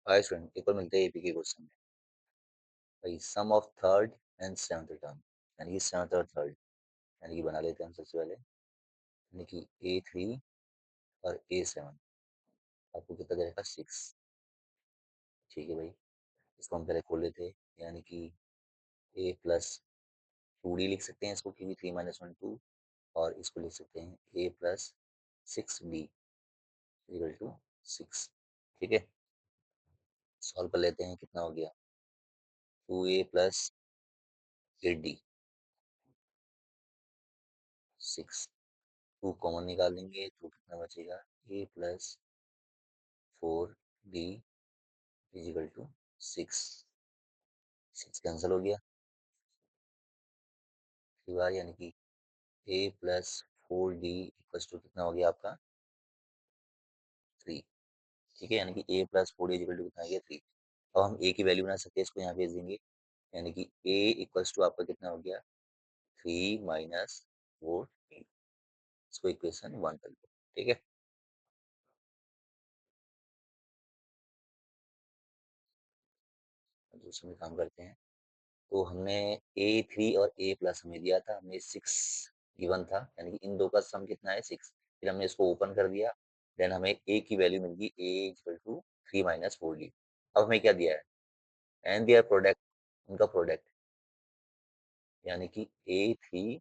Hi student, एक और मिलते हैं एपी के क्वेश्चन में। भाई sum of third and seventh term, यानी कि सेवंथ और थर्ड, यानी कि बना लेते हैं हम सबसे पहले। यानी कि A3 और A7 आपको कितना दे रखा? 6। ठीक है भाई, इसको हम पहले खोल लेते हैं। यानी कि A प्लस 2D लिख सकते हैं इसको, क्योंकि 3 - 1 2। और इसको लिख सकते हैं A plus 6D equal to 6। ठीक है, सॉल्व कर लेते हैं। कितना हो गया? 2A plus 8D 6। 2 कॉमन निकालेंगे तो कितना बचेगा? A plus 4D equal to 6। 6 cancel हो गया। ठीक है, यानी कि A plus 4D equal to कितना हो गया आपका? 3। ठीक है, यानी कि A plus 4D equal to कितना हो गया? 3। अब हम A की वैल्यू बना सकते हैं, इसको यहाँ भेज देंगे। यानी कि A इक्वल टू आपका कितना हो गया? 3 - 4D। इसको इक्वेशन 1 कर लो। ठीक है, दूसरे में काम करते हैं। तो हमने A3 और A प्लस हमें दिया था, हमें 6 गिवन था, यानी कि इन दो का सम कितना है? 6। फिर हमने इसको ओपन कर दिया, देन हमें A की वैल्यू मिल गई A इक्वल टू 3 - 4D। अब हमें क्या दिया है? एंड दियर प्रोडक्ट, उनका प्रोडक्ट, यानी कि A3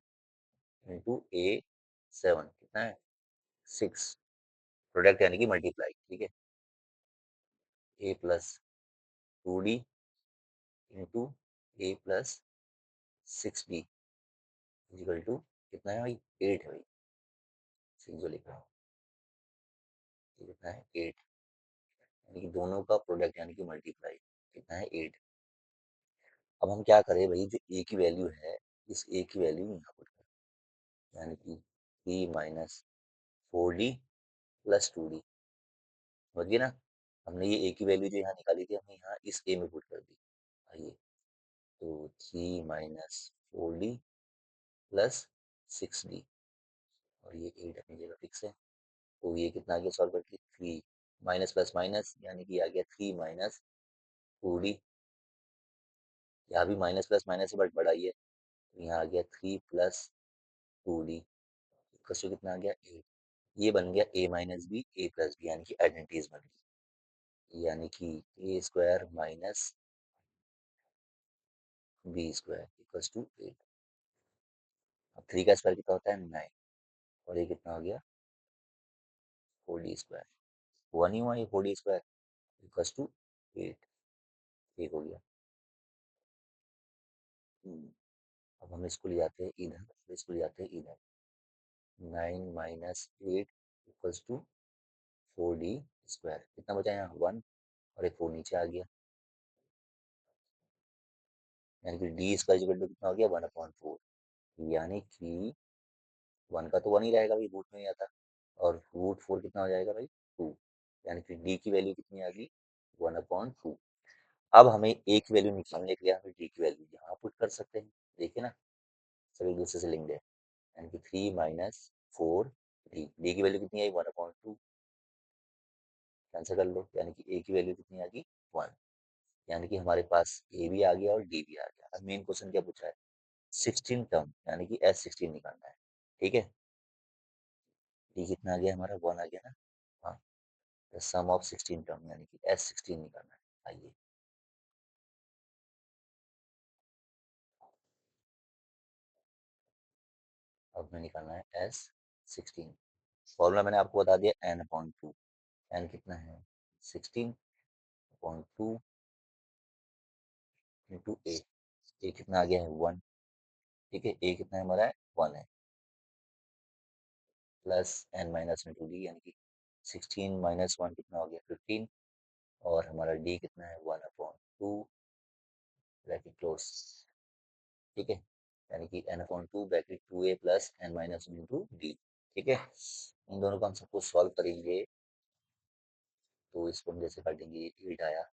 इंटू A7 कितना है? 6। प्रोडक्ट यानी कि मल्टीप्लाई। ठीक है, A plus 2D into A plus 6D equal to कितना है भाई? 8 है भाई। 6 जो लिखा है ये कितना है? 8। यानी कि दोनों का प्रोडक्ट यानी कि मल्टीप्लाई कितना है? 8। अब हम क्या करें भाई, जो ए की वैल्यू है, इस ए की वैल्यू यहाँ पुट करें। यानी कि 3 - 4D प्लस 2D। समझ गए ना? हमने ये ए की वैल्यू जो यहाँ निकाली थी, हमने यहाँ इस ए में पुट कर दी। आइए, तो 3 - 4D प्लस 6D, और ये 8 अपनी जगह फिक्स है। तो ये कितना आ गया सॉल्व करके? 3 माइनस प्लस माइनस, यानी कि आ गया 3 - 2D। यहाँ भी माइनस प्लस माइनस से बट बढ़ाइए, तो यहाँ आ गया 3 + 2D इक्वल कितना आ गया? 8। ये बन गया A minus B A plus B, यानी कि आइडेंटिटीज बन गई। यानी कि A² minus B² equal to 8। अब 3 का स्क्वायर कितना होता है? 9। और ये कितना हो गया? 4D²। हुआ नहीं हुआ ये 4D² इक्वल टू 8? ठीक हो गया। अब हम इसको ले जाते हैं इधर, इसको ले जाते हैं इधर। 9 - 8 इक्वल टू 4D²। कितना बचा यहाँ? 1। और एक 4 नीचे आ गया, यानी कि D² इक्वल टू कितना हो गया? 1/4। यानी कि 1 का तो 1 ही रहेगा भाई, रूट में ही आता। और √4 कितना हो जाएगा भाई? 2। यानी कि डी की वैल्यू कितनी आ गई? 1/2। अब हमें ए की वैल्यू निकालने के लिए हमें डी की वैल्यू यहाँ पुट कर सकते हैं। देखिए ना, सभी दूसरे से लिंक है। यानी कि 3 - 4 डी की वैल्यू कितनी आई? 1/2। कैंसिल कर लो, यानी कि ए की वैल्यू कितनी आ गई? 1। यानी कि हमारे पास ए भी आ गया और डी भी आ गया। अब मेन क्वेश्चन क्या पूछा है? 16 टर्म, यानी कि S16 निकालना है। ठीक है, डी कितना आ गया हमारा? 1 आ गया ना? हाँ, द सम ऑफ 16 टर्म, यानी कि S16 निकालना है। आइए, अब हमें निकालना है S16। फॉर्मूला मैंने आपको बता दिया, n/2। एन कितना है? 16/2 इंटू ए कितना आ गया है? 1। ठीक है, ए कितना है हमारा? है 1 है। प्लस n - 2d, यानी कि 16 - 1 कितना हो गया? 15। और हमारा डी कितना है? 1/2 ब्रैकेट क्लोज। ठीक है, यानी कि n/2 bracket 2a plus n - 1 into D. ठीक है, इन दोनों को हम सबको सॉल्व करेंगे। तो इसको हम जैसे काटेंगे, 8 आया,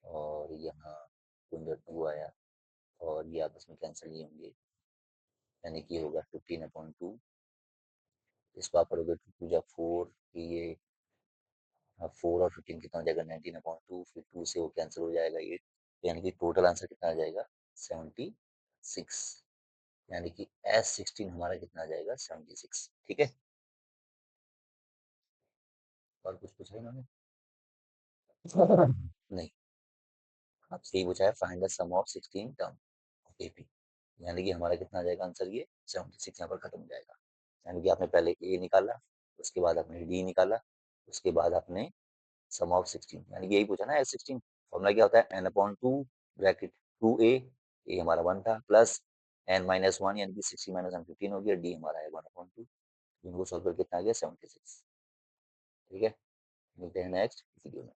और यहाँ 2 आया, और ये आपस में कैंसिल नहीं होंगे, यानी कि होगा 15/2। इसको आप करोगे 2 × 4, ये अब 4 और 15 कितना हो जाएगा 19/2, फिर 2 से वो कैंसिल हो जाएगा 8, यानी कि टोटल आंसर कितना आ जाएगा 76, यानी कि S16 हमारा कितना आ जाएगा 76। ठीक है, और कुछ पूछा है इन्होंने? नहीं, आपसे यही पूछा है find the sum of 16 term of AP, यानी कि हमारा कितना आ जाएगा आंसर ये 76 यहाँ पर खत्म हो जाएगा। यानी कि आपने पहले ए निकाला, उसके बाद आपने डी निकाला, उसके बाद आपने सम ऑफ 16, यानी कि यही पूछा ना S16 फॉर्मूला क्या होता है n/2 ब्रैकेट 2a, ए हमारा 1 था, प्लस n-1 यानी कि 60 माइनस 1 15 हो गया, डी हमारा है 1/2, इनको सॉल्व करके कितना आ गया 76। ठीक है, मिलते हैं नेक्स्ट वीडियो में।